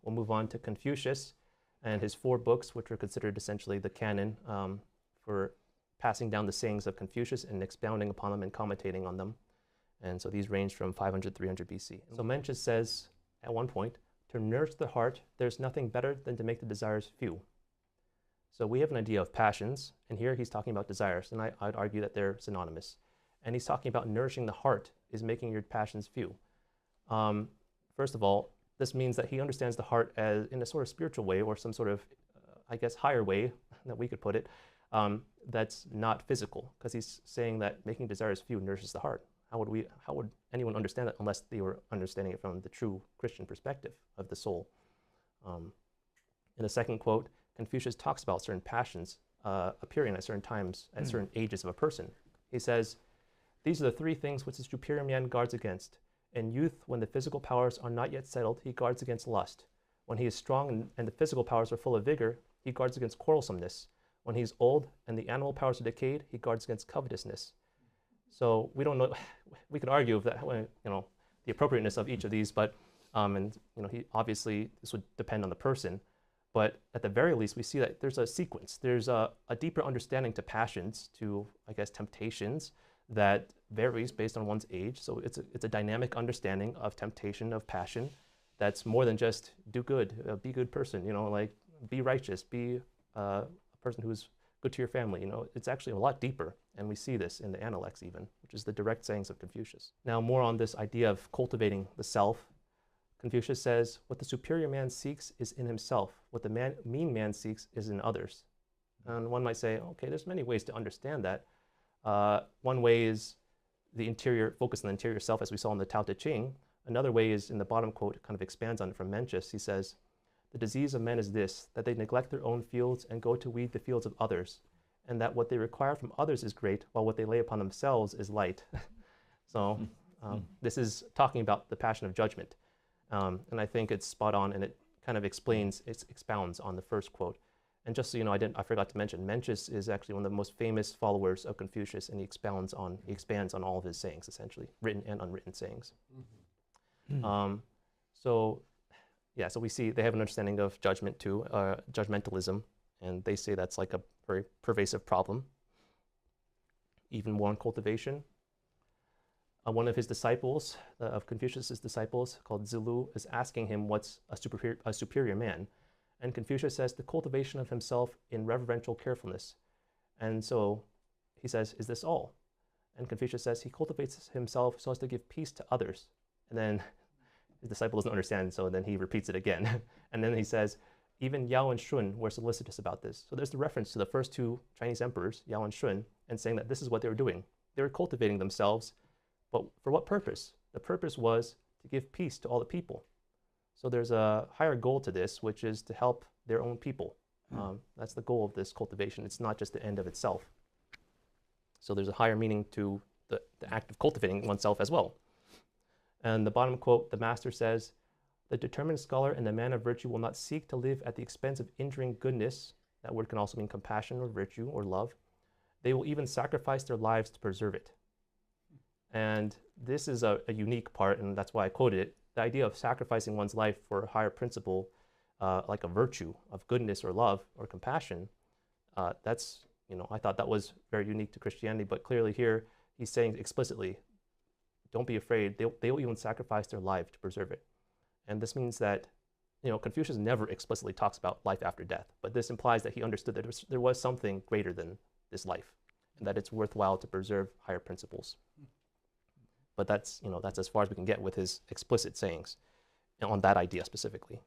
we'll move on to Confucius and his 4 books, which are considered essentially the canon for passing down the sayings of Confucius and expounding upon them and commentating on them. And so these range from 500 to 300 BC. So Mencius says at one point, to nourish the heart, there's nothing better than to make the desires few. So we have an idea of passions, and here he's talking about desires, and I'd argue that they're synonymous. And he's talking about nourishing the heart is making your passions few. First of all, this means that he understands the heart as in a sort of spiritual way, or some sort of, I guess, higher way that we could put it, that's not physical, because he's saying that making desires few nourishes the heart. How would anyone understand that unless they were understanding it from the true Christian perspective of the soul? In the second quote, Confucius talks about certain passions appearing at certain times, at certain ages of a person. He says, these are the 3 things which the superior man guards against. In youth, when the physical powers are not yet settled, he guards against lust. When he is strong and the physical powers are full of vigor, he guards against quarrelsomeness. When he's old and the animal powers are decayed, he guards against covetousness. So we don't know, we could argue that, the appropriateness of each of these, but, he obviously, this would depend on the person. But at the very least, we see that there's a sequence. There's a deeper understanding to passions, to, I guess, temptations that varies based on one's age. So it's a dynamic understanding of temptation, of passion, that's more than just do good, be a good person, be righteous, be a person who's good to your family. It's actually a lot deeper. And we see this in the Analects even, which is the direct sayings of Confucius. Now, more on this idea of cultivating the self. Confucius says, what the superior man seeks is in himself. What the mean man seeks is in others. And one might say, okay, there's many ways to understand that. One way is the interior, focus on the interior self, as we saw in the Tao Te Ching. Another way is, in the bottom quote, it kind of expands on it from Mencius. He says, the disease of men is this, that they neglect their own fields and go to weed the fields of others, and that what they require from others is great, while what they lay upon themselves is light. So this is talking about the passion of judgment. And I think it's spot on, and it kind of expounds on the first quote. And just so you know, I forgot to mention, Mencius is actually one of the most famous followers of Confucius, and he expands on all of his sayings, essentially, written and unwritten sayings. So we see they have an understanding of judgment too, judgmentalism, and they say that's like a very pervasive problem. Even more on cultivation. One of his disciples, of Confucius's disciples, called Zilu, is asking him what's a superior man. And Confucius says the cultivation of himself in reverential carefulness. And so he says, is this all? And Confucius says he cultivates himself so as to give peace to others. And then his disciple doesn't understand, so then he repeats it again. And then he says, even Yao and Shun were solicitous about this. So there's the reference to the first 2 Chinese emperors, Yao and Shun, and saying that this is what they were doing. They were cultivating themselves, but for what purpose? The purpose was to give peace to all the people. So there's a higher goal to this, which is to help their own people. That's the goal of this cultivation. It's not just the end of itself. So there's a higher meaning to the act of cultivating oneself as well. And the bottom quote, the master says, the determined scholar and the man of virtue will not seek to live at the expense of injuring goodness. That word can also mean compassion or virtue or love. They will even sacrifice their lives to preserve it. And this is a unique part, and that's why I quoted it. The idea of sacrificing one's life for a higher principle, like a virtue of goodness or love or compassion, that's, I thought that was very unique to Christianity, but clearly here he's saying explicitly, don't be afraid, they will even sacrifice their life to preserve it. And this means that, Confucius never explicitly talks about life after death, but this implies that he understood that there was something greater than this life, and that it's worthwhile to preserve higher principles. But that's as far as we can get with his explicit sayings on that idea specifically.